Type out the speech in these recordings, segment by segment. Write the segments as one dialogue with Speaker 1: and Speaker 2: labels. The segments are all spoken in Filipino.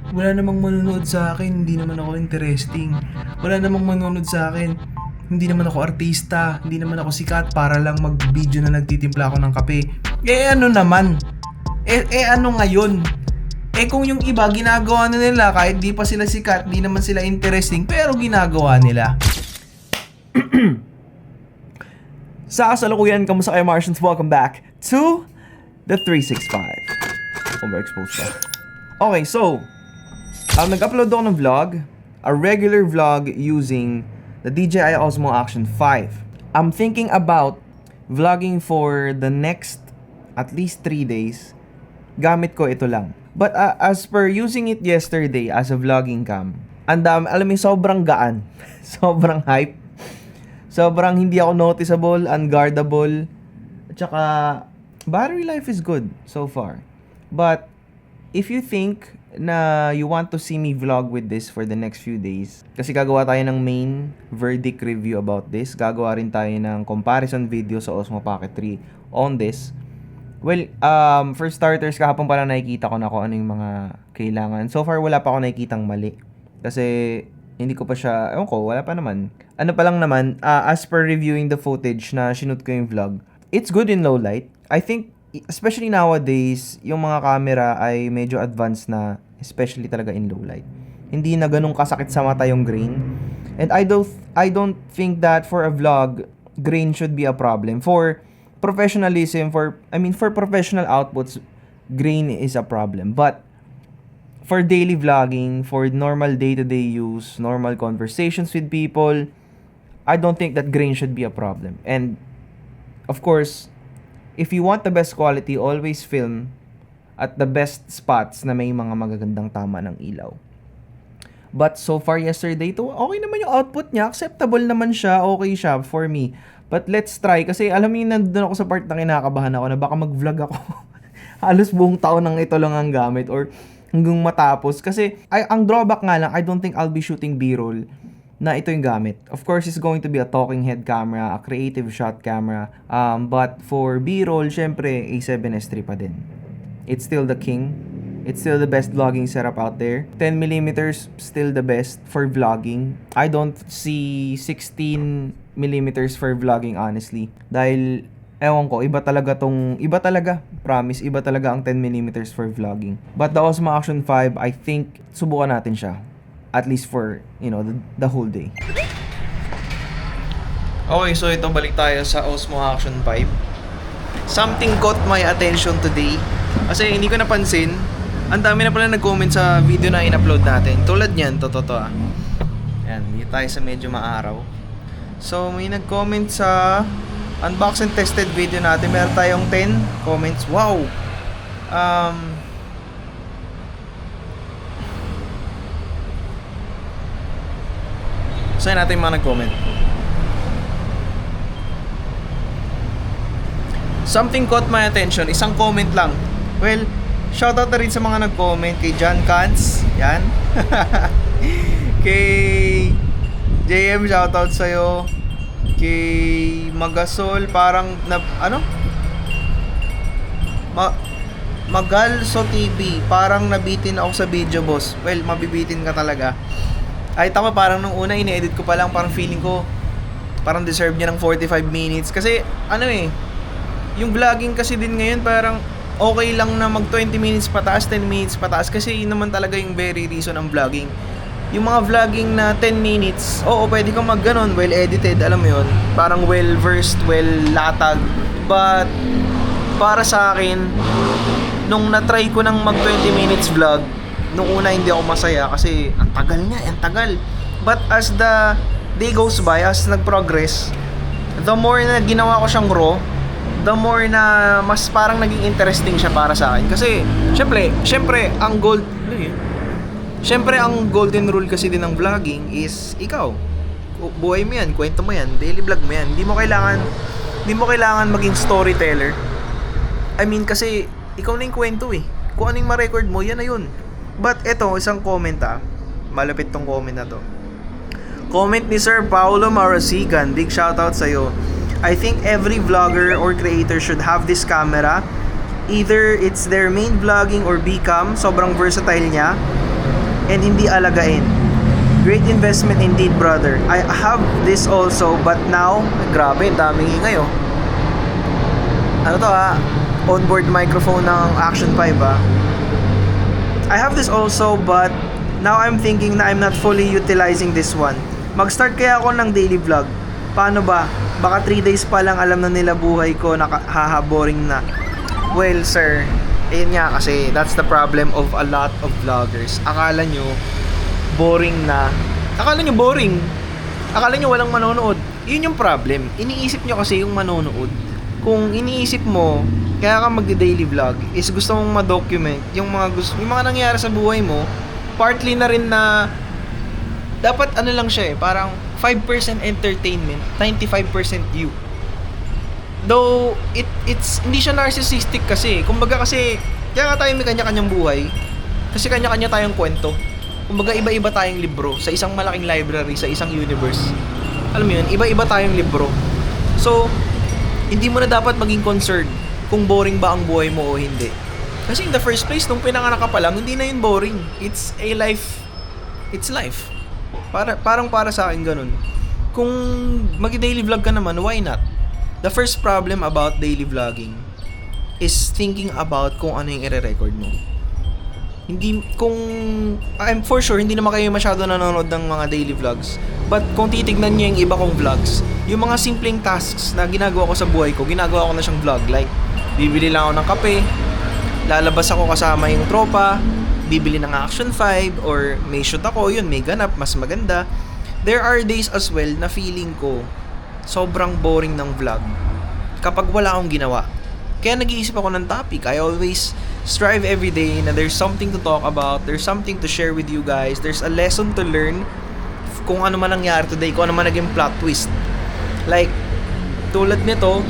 Speaker 1: Wala namang manonood sa akin, hindi naman ako interesting. Wala namang manonood sa akin, hindi naman ako artista, hindi naman ako sikat para lang mag-video na nagtitimpla ako ng kape. Eh ano naman? Ano ngayon? Kung yung iba ginagawa na nila kahit di pa sila sikat, di naman sila interesting, pero ginagawa nila.
Speaker 2: Sa kasalukuyan, kamusta kayo Martians? Welcome back to the 365. Overexposed siya. Okay, so nag-upload ako ng vlog, a regular vlog using the DJI Osmo Action 5. I'm thinking about vlogging for the next at least 3 days. Gamit ko ito lang. But as per using it yesterday as a vlogging cam, alam mo, sobrang gaan. Sobrang hype. Sobrang hindi ako noticeable, unguardable. At saka, battery life is good so far. But, if you think na you want to see me vlog with this for the next few days, kasi gagawa tayo ng main verdict review about this, gagawa rin tayo ng comparison video sa Osmo Pocket 3 on this. Well, for starters, kahapon pa lang nakikita ko na kung ano yung mga kailangan. So far, wala pa ako nakikitang mali. Kasi, hindi ko pa siya, ewan ko, wala pa naman. Ano pa lang naman, as per reviewing the footage na shoot ko yung vlog, it's good in low light. I think, especially nowadays, yung mga camera ay medyo advanced na, especially talaga in low light. Hindi na ganun kasakit sa mata yung grain. And I don't think that for a vlog, grain should be a problem. For professionalism, for professional outputs, grain is a problem. But for daily vlogging, for normal day-to-day use, normal conversations with people, I don't think that grain should be a problem. And of course, if you want the best quality, always film at the best spots na may mga magagandang tama ng ilaw. But so far yesterday, okay naman yung output niya. Acceptable naman siya. Okay siya for me. But let's try. Kasi alam niyo, nandun ako sa part na kinakabahan ako na baka mag-vlog ako. Halos buong taon nang ito lang ang gamit or hanggang matapos. Kasi ang drawback nga lang, I don't think I'll be shooting B-roll na ito yung gamit. Of course, it's going to be a talking head camera, a creative shot camera. But for B-roll, syempre, A7S III pa din. It's still the king. It's still the best vlogging setup out there. 10mm still the best for vlogging. I don't see 16mm for vlogging honestly. Dahil ewan ko, iba talaga, promise, iba talaga ang 10mm for vlogging. But the Osmo Action 5, I think subukan natin siya. At least for, the whole day.
Speaker 1: Okay, so ito balik tayo sa Osmo Action 5. Something caught my attention today. Kasi hindi ko napansin, ang dami na pala nag-comment sa video na in-upload natin. Tulad niyan, to. Ayan, dito tayo sa medyo maaraw. So, may nag-comment sa unbox and tested video natin. Meron tayong 10 comments. Wow! Saan natin yung mga nag-comment? Something caught my attention. Isang comment lang. Well, shoutout na rin sa mga nag-comment. Kay John Cans. Yan. Kay JM, shoutout sa'yo. Kay Magasol, parang Magalso TV, parang nabitin ako sa video, boss. Well, mabibitin ka talaga. Ay, tama, parang nung una ini-edit ko pa lang, parang feeling ko parang deserve niya ng 45 minutes. Kasi, yung vlogging kasi din ngayon, parang okay lang na mag 20 minutes pataas, 10 minutes pataas. Kasi yun naman talaga yung very reason ng vlogging. Yung mga vlogging na 10 minutes, oo, pwede kang mag-ganon, well-edited, alam mo yun. Parang well-versed, well-latag. But, para sa akin, nung na-try ko ng mag 20 minutes vlog, nung una hindi ako masaya kasi ang tagal. But as the day goes by, as nag-progress, the more na ginawa ko siyang raw, the more na mas parang naging interesting siya para sa akin. Kasi, syempre, ang golden rule kasi din ng vlogging is ikaw. Buhay mo yan, kwento mo yan, daily vlog mo yan. Hindi mo kailangan maging storyteller. Kasi ikaw na yung kwento eh. Kung ano yung ma-record mo, yan na yun. But eto, isang comment malapit tong comment na to. Comment ni Sir Paulo Marasigan, big shoutout sa'yo. I think every vlogger or creator should have this camera. Either it's their main vlogging or B-cam, sobrang versatile niya. and hindi alagain. Great investment indeed, brother. I have this also, but now, grabe, daming ingay oh. Ano to onboard microphone ng Action 5 I have this also, but now I'm thinking na I'm not fully utilizing this one. Mag-start kaya ako ng daily vlog. Paano ba? Baka 3 days pa lang alam na nila buhay ko, boring na. Well, sir, ayun nga kasi that's the problem of a lot of vloggers. Akala nyo boring na. Akala nyo boring. Akala nyo walang manonood. Yun yung problem. Iniisip nyo kasi yung manonood. Kung iniisip mo, kaya ka mag-daily vlog, is gusto mong ma-document yung mga nangyayari sa buhay mo, partly na rin na dapat ano lang siya parang 5% entertainment, 95% you. Though, it's hindi siya narcissistic kasi. Kumbaga kasi, kaya nga tayo may kanya-kanyang buhay. Kasi kanya-kanya tayong kwento. Kumbaga iba-iba tayong libro sa isang malaking library, sa isang universe. Alam mo yun, iba-iba tayong libro. So, hindi mo na dapat maging concerned kung boring ba ang buhay mo o hindi. Kasi in the first place, nung pinanganak ka pa lang, hindi na yun boring. It's a life. It's life. Parang para sa akin ganun. Kung mag-daily vlog ka naman, why not? The first problem about daily vlogging is thinking about kung ano yung i-record mo. I'm for sure, hindi naman kayo masyado nanonood ng mga daily vlogs. But kung titignan nyo yung iba kong vlogs, yung mga simpleng tasks na ginagawa ko sa buhay ko, ginagawa ko na siyang vlog. Like, bibili lang ako ng kape, lalabas ako kasama yung tropa, bibili ng Action 5, or may shoot ako, yun, may ganap, mas maganda. There are days as well na feeling ko, sobrang boring ng vlog kapag wala akong ginawa. Kaya nag-iisip ako ng topic. I always strive every day na there's something to talk about, there's something to share with you guys, there's a lesson to learn kung ano man nangyari today, kung ano man naging plot twist. Like, tulad nito,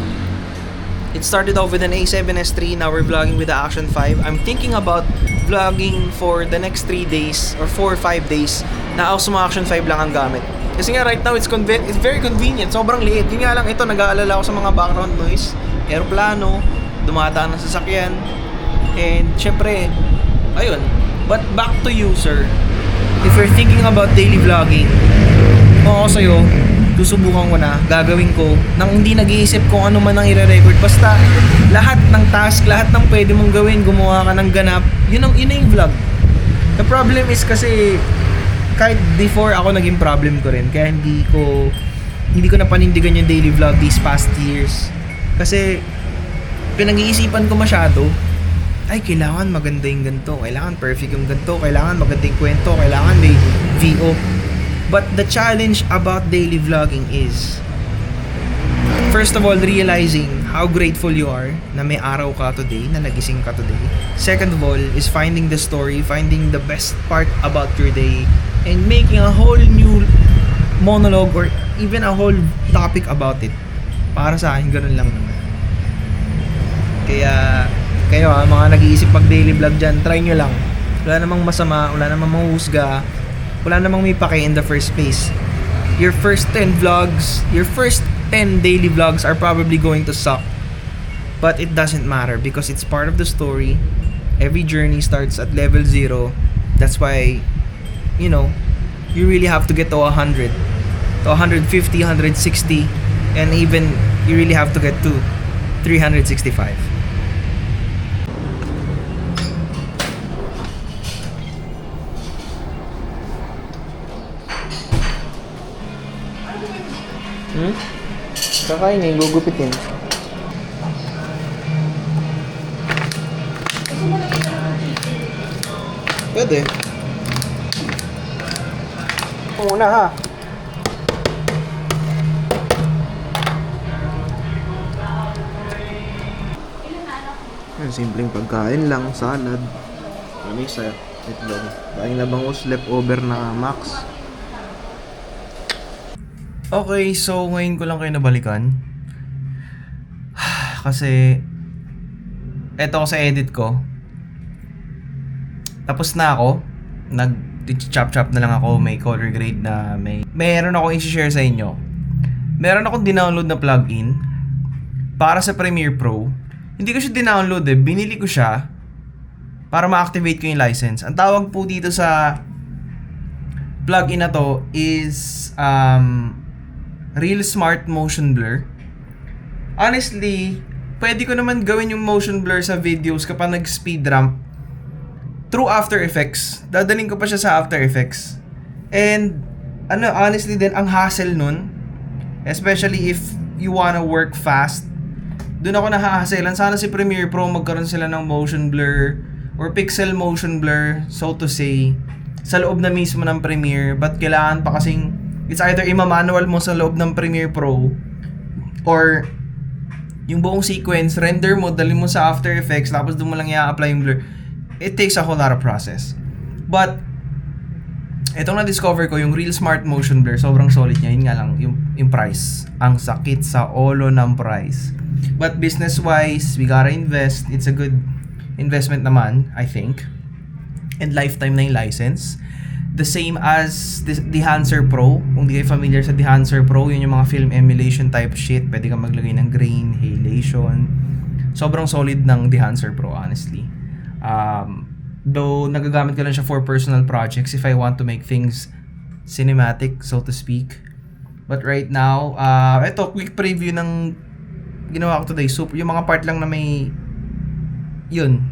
Speaker 1: it started off with an A7S III, now we're vlogging with the Action 5. I'm thinking about vlogging for the next 3 days or 4 or 5 days na ako sa Action 5 lang ang gamit. Kasi nga right now, it's very convenient, sobrang liit. Yun nga lang, ito, nag-aalala ako sa mga background noise, aeroplano, dumadaan ng sasakyan, and syempre, ayun. But back to you, sir. If you're thinking about daily vlogging, kung ako sa'yo, susubukan ko na, gagawin ko, nang hindi nag-iisip kung ano man ang i-record. Basta, lahat ng task, lahat ng pwede mong gawin, gumawa ka ng ganap, yun na yung vlog. The problem is kasi, kahit before ako naging problem ko rin, kaya hindi ko na panindigan yung daily vlog these past years. Kasi, pinag-iisipan ko masyado, ay, kailangan maganda yung ganito, kailangan perfect yung ganito, kailangan maganda yung kwento, kailangan may VO. But the challenge about daily vlogging is, first of all, realizing how grateful you are na may araw ka today, na nagising ka today. Second of all, is finding the story, finding the best part about your day, and making a whole new monologue or even a whole topic about it. Para sa akin, ganun lang naman. Kaya, kayo mga nag-iisip mag-daily vlog dyan, try nyo lang. Wala namang masama, wala namang mahusga, wala namang may pake in the first place. Your first 10 vlogs, your first 10 daily vlogs are probably going to suck. But it doesn't matter because it's part of the story. Every journey starts at level 0. That's why, you really have to get to 100, to 150, 160, and even you really have to get to 365. Kakainin, gugupitin. Pwede. Muna ha. Simpleng pagkain lang, salad, lamisa, itlog. Daing na bangus, leftover na Max. Okay, so ngayon ko lang kayo nabalikan. Kasi eto ko sa edit ko. Tapos na ako. Nag-chop-chop na lang ako. May color grade na meron ako i-share sa inyo. Meron akong dinownload na plugin para sa Premiere Pro. Hindi ko siya dinownload binili ko siya para ma-activate ko yung license. Ang tawag po dito sa plugin na to is Real Smart Motion Blur. Honestly, pwede ko naman gawin yung motion blur sa videos kapag nag-speed ramp through After Effects. Dadaling ko pa siya sa After Effects. And honestly din, ang hassle nun, especially if you wanna work fast, dun ako nahahaselan. Sana si Premiere Pro magkaroon sila ng motion blur or pixel motion blur, so to say, sa loob na mismo ng Premiere. But kailangan pa kasing, it's either ima-manual mo sa loob ng Premiere Pro or yung buong sequence, render mo, dali mo sa After Effects, tapos doon mo lang i-apply yung blur. It takes a whole lot of process. But, itong na-discover ko, yung Real Smart Motion Blur, sobrang solid niya. Yun nga lang, yung price. Ang sakit sa olo ng price. But business-wise, we gotta invest. It's a good investment naman, I think. And lifetime na yung license. The same as the Enhancer Pro. Kung di kayo familiar sa Enhancer Pro, yun yung mga film emulation type shit. Pwede kang maglagay ng grain, halation. Sobrang solid ng Enhancer Pro, honestly. Though nagagamit ko lang siya for personal projects if I want to make things cinematic, so to speak. But right now, ito, quick preview ng ginawa ko today. Super, yung mga part lang na may yun.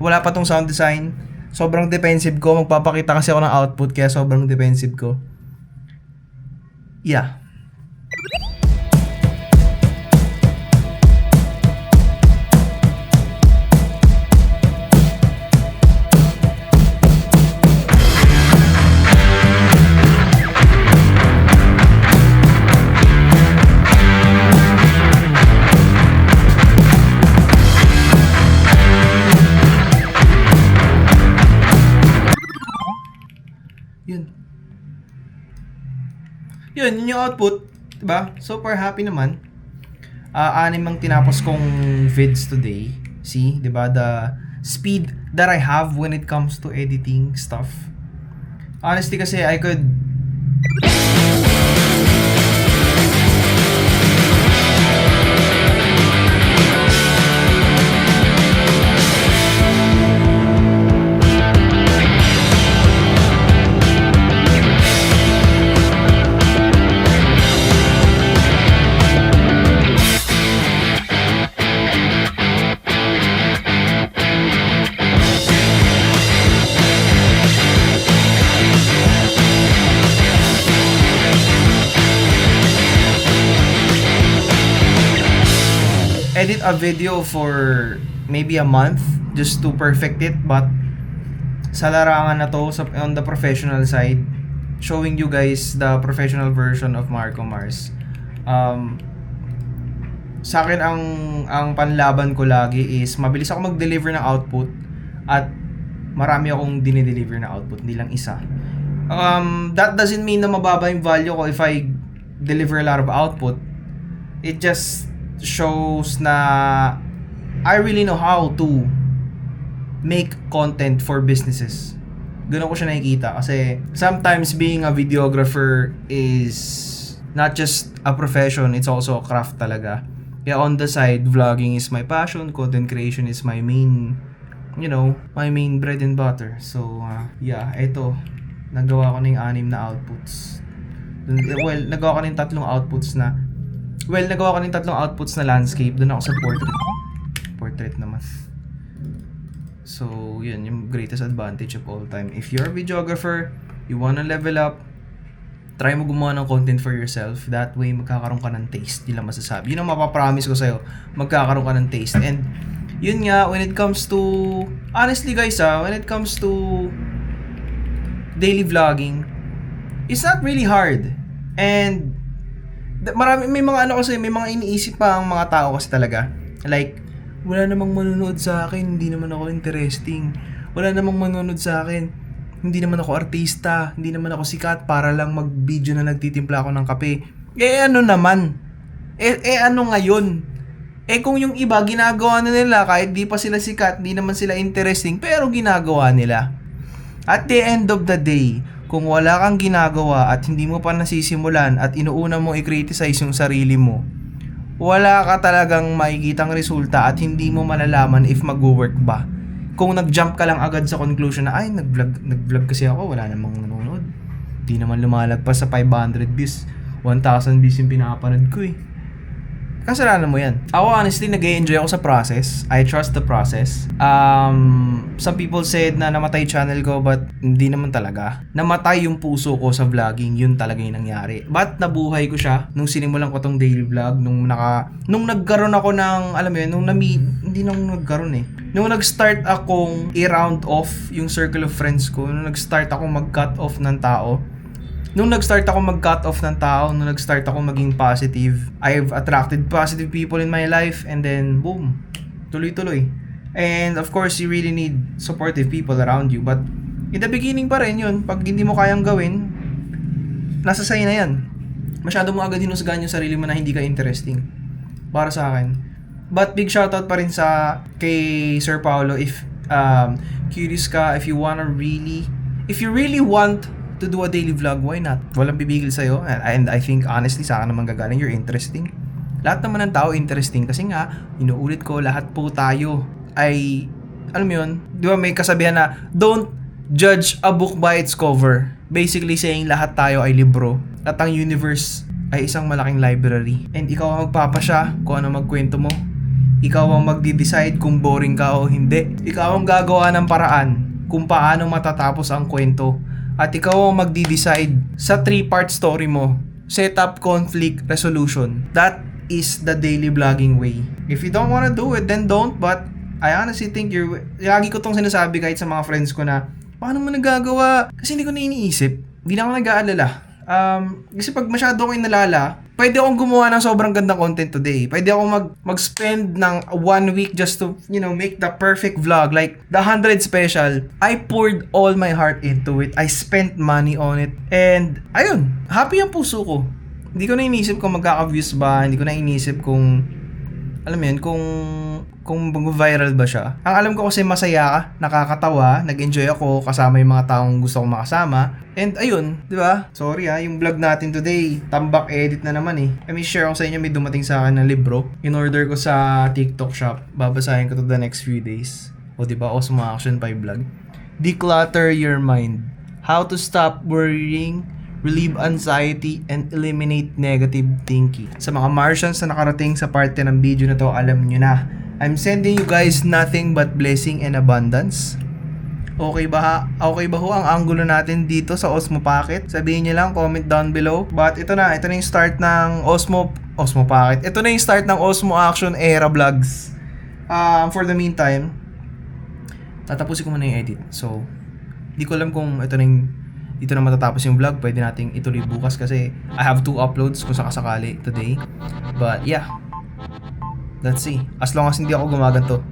Speaker 1: Wala pa tong sound design. Sobrang defensive ko. Magpapakita kasi ako ng output, kaya sobrang defensive ko. Yeah. Yun yung output, diba? Super happy naman. 6 ang tinapos kong vids today. See, diba? The speed that I have when it comes to editing stuff. Honestly kasi I could edit a video for maybe a month just to perfect it, but sa larangan na to, on the professional side, showing you guys the professional version of Marco Mars. Sa akin ang panlaban ko lagi is mabilis ako mag-deliver ng output at marami akong dinideliver na output, hindi lang isa. That doesn't mean na mababa yung value ko if I deliver a lot of output. It just shows na I really know how to make content for businesses. Ganun ko siya nakikita kasi sometimes being a videographer is not just a profession, it's also a craft talaga. Kaya on the side, vlogging is my passion, content creation is my main, my main bread and butter. So, yeah, ito, nagawa ko na yung 6 na outputs. Well, nagawa ko na yung 3 outputs na landscape. Doon ako sa portrait naman. So, yun, yung greatest advantage of all time. If you're a videographer, you wanna level up, try mo gumawa ng content for yourself. That way, magkakaroon ka ng taste. Yun lang masasabi. Yun ang mapapromise ko sa'yo. Magkakaroon ka ng taste. And, yun nga, when it comes to, honestly guys when it comes to daily vlogging, it's not really hard. And, may mga iniisip pa ang mga tao kasi talaga. Like, wala namang manonood sa akin, hindi naman ako interesting. Wala namang manonood sa akin, hindi naman ako artista, hindi naman ako sikat para lang mag-video na nagtitimpla ako ng kape. Ano naman? Ano ngayon? Kung yung iba ginagawa na nila kahit di pa sila sikat, hindi naman sila interesting, pero ginagawa nila. At the end of the day, kung wala kang ginagawa at hindi mo pa nasisimulan at inuuna mo i-criticize yung sarili mo, wala ka talagang makikitang resulta at hindi mo malalaman if mag-work ba. Kung nag-jump ka lang agad sa conclusion na, ay, nag-vlog kasi ako, wala namang nanonood. Di naman lumalagpas sa 500 views. 1,000 views yung pinapanood ko eh. Kasalanan mo yan. Ako honestly, nag-enjoy ako sa process. I trust the process. Some people said na namatay channel ko, but hindi naman talaga. Namatay yung puso ko sa vlogging. Yun talaga yung nangyari. But nabuhay ko siya nung sinimulan ko tong daily vlog. Nung nagkaroon ako ng, alam mo yun, nung nag-start akong i-round off yung circle of friends ko. Nung nag-start akong mag-cut off ng tao. Nung nag-start ako mag-cut off ng tao, nung nag-start ako maging positive, I've attracted positive people in my life, and then boom, tuloy-tuloy. And of course, you really need supportive people around you, but in the beginning pa rin yun, pag hindi mo kayang gawin, nasa sa'yo na yan. Masyado mo agad hinusgahan yung sarili mo na hindi ka interesting. Para sa akin. But big shoutout pa rin kay Sir Paolo, if curious ka, if you really want to do a daily vlog, why not? Walang bibigil sa'yo. And I think honestly sa akin naman gagaling, you're interesting. Lahat naman ng tao interesting kasi nga, inuulit ko, lahat po tayo ay, alam mo yun, di ba may kasabihan na, don't judge a book by its cover. Basically saying lahat tayo ay libro at ang universe ay isang malaking library. And ikaw ang magpapasya kung ano magkwento mo. Ikaw ang magdi-decide kung boring ka o hindi. Ikaw ang gagawa ng paraan kung paano matatapos ang kwento. At ikaw ang magdi-decide sa 3-part story mo. Setup, conflict, resolution. That is the daily vlogging way. If you don't wanna do it, then don't. But I honestly think lagi ko tong sinasabi kahit sa mga friends ko na, paano mo nagagawa? Kasi hindi ko na iniisip. Hindi na ako nag-aalala. Kasi pag masyado akong inalala, pwede akong gumawa ng sobrang gandang content today. Pwede akong mag-spend ng 1 week just to, make the perfect vlog. Like, the 100 special. I poured all my heart into it. I spent money on it. And, ayun, happy ang puso ko. Hindi ko na iniisip kung magkaka-views ba. Hindi ko na iniisip kung, alam mo yun, kung viral ba siya. Ang alam ko kasi masaya ka, nakakatawa, nag-enjoy ako kasama yung mga taong gusto kong makasama. And ayun, di ba? Sorry yung vlog natin today, tambak edit na naman eh. I mean, share ko sa inyo, may dumating sa akin na libro. In-order ko sa TikTok shop. Babasahin ko to the next few days. O di ba? Osmo Action 5 vlog. Declutter your mind. How to stop worrying, relieve anxiety, and eliminate negative thinking. Sa mga Martians na nakarating sa parte ng video na to, alam nyo na. I'm sending you guys nothing but blessing and abundance. Okay ba ho ang angulo natin dito sa Osmo Pocket? Sabihin niyo lang, comment down below. But ito na yung start ng Osmo Pocket. Ito na yung start ng Osmo Action Era Vlogs. For the meantime, tatapusin ko muna yung edit. So, di ko alam kung dito na matatapos yung vlog. Pwede nating ituloy bukas kasi I have 2 uploads kung sakasakali today. But yeah, let's see. As long as hindi ako gumaganto.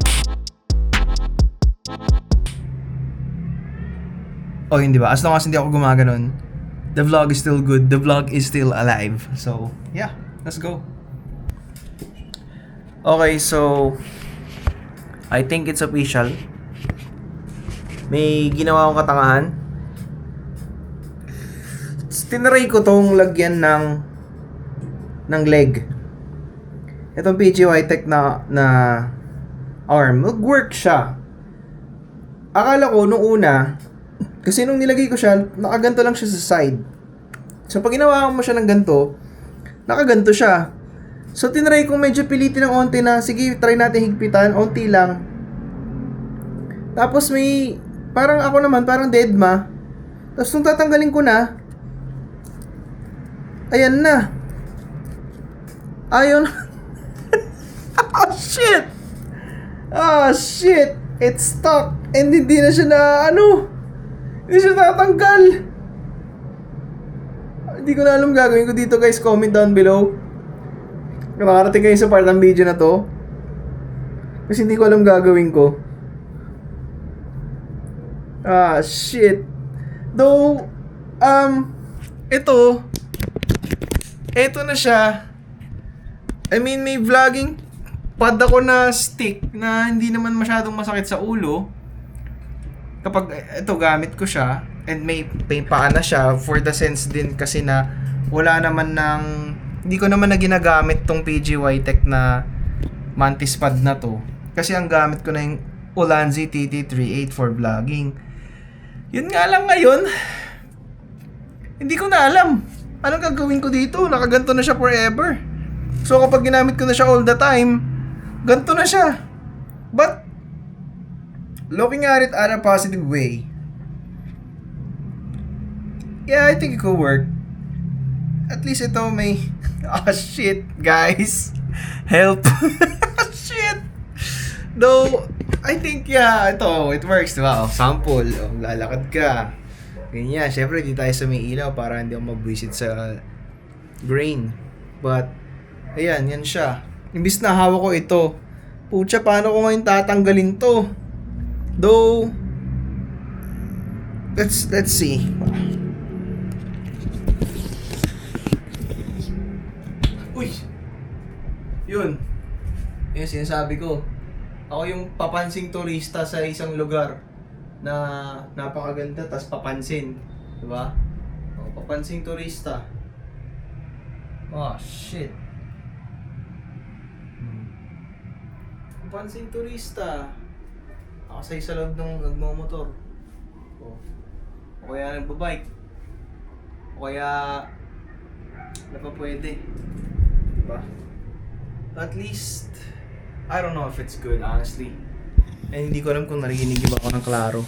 Speaker 1: O hindi ba? As long as hindi ako gumaganon, the vlog is still good. The vlog is still alive. So, yeah. Let's go. Okay, so I think it's official. May ginawa akong katangahan. Tinry ko tong lagyan ng leg. Itong PGY Tech na arm. Mag-work siya. Akala ko nung una, kasi nung nilagay ko siya, nakaganto lang siya sa side. So pag ginawa mo siya ng ganto, nakaganto siya. So tinry kong medyo pilitin ng onti na, sige, try natin higpitan, onti lang. Tapos may, parang ako naman, parang deadma. Tapos nung tatanggalin ko na, ayan na. Ayun. Oh shit! Oh shit! It's stuck. And hindi na siya hindi siya tatanggal. Hindi ko na alam gagawin ko dito, guys. Comment down below kung nakarating kayo sa part ng video na to. Kasi hindi ko alam gagawin ko. Ah, shit. Though, ito na siya. I mean, may vlogging pad ako na stick na hindi naman masyadong masakit sa ulo. Kapag ito gamit ko siya, and may paa na siya for the sense din kasi na wala naman hindi ko naman na ginagamit tong PGY Tech na mantis pad na to. Kasi ang gamit ko na yung Ulanzi TT38 for vlogging. Yun nga lang ngayon, Hindi ko na alam. Anong gagawin ko dito? Nakaganto na siya forever. So kapag ginamit ko na siya all the time, ganto na siya. But, looking at it at a positive way, yeah, I think it could work. At least ito may... Ah, shit, guys. Help. Shit. Though, I think, yeah, ito, it works, diba? Oh, sample, oh, lalakad ka. Ganyan, syempre, di tayo sa may ilaw para hindi ako mabwisit sa grain. But, ayan, yan siya. Imbis na hawak ko ito, pucha, paano ko ngayon tatanggalin to? Though, let's see. Uy! Yun. Yung sinasabi ko. Ako yung papansing turista sa isang lugar na napakaganda tas papansin. Diba? O, papansing turista. Oh, shit. Papansing turista. Nakasay sa loob ng nagmamotor. O kaya nagbabike. O kaya na pa pwede. Diba? At least, I don't know if it's good, honestly. And hindi ko alam kung narinig ba ako ng klaro.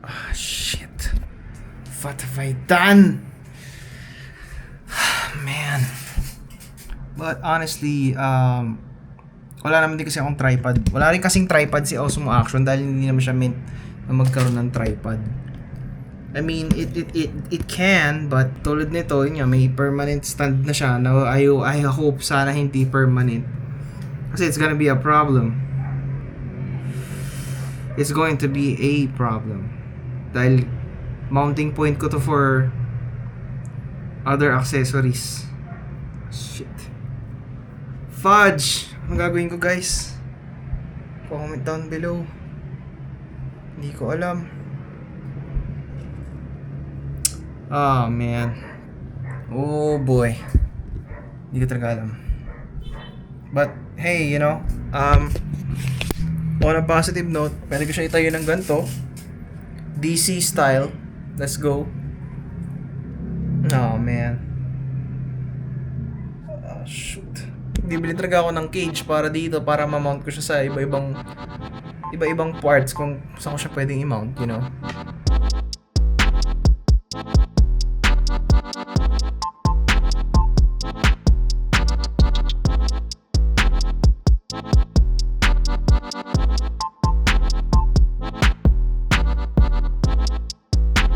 Speaker 1: Ah, shit. What have I done? Man. But honestly, wala naman din kasi akong tripod. Wala rin kasing tripod si Osmo Action dahil hindi naman siya meant na magkaroon ng tripod. I mean, it can, but tulad nito, yun nga, may permanent stand na siya na I hope sana hindi permanent. Kasi it's gonna be a problem. It's going to be a problem. Dahil mounting point ko to for other accessories. Shit. Fudge! Anong gagawin ko, guys? Comment down below. Hindi ko alam. Oh, man. Oh, boy. Hindi ko talaga alam. But, hey, you know, on a positive note, pwede ko siya itayo ng ganito. DC style. Let's go. Oh, man. Oh, shoot. Bibili talaga ako ng cage para dito, para ma-mount ko siya sa iba-ibang parts kung saan ko siya pwedeng i-mount, you know.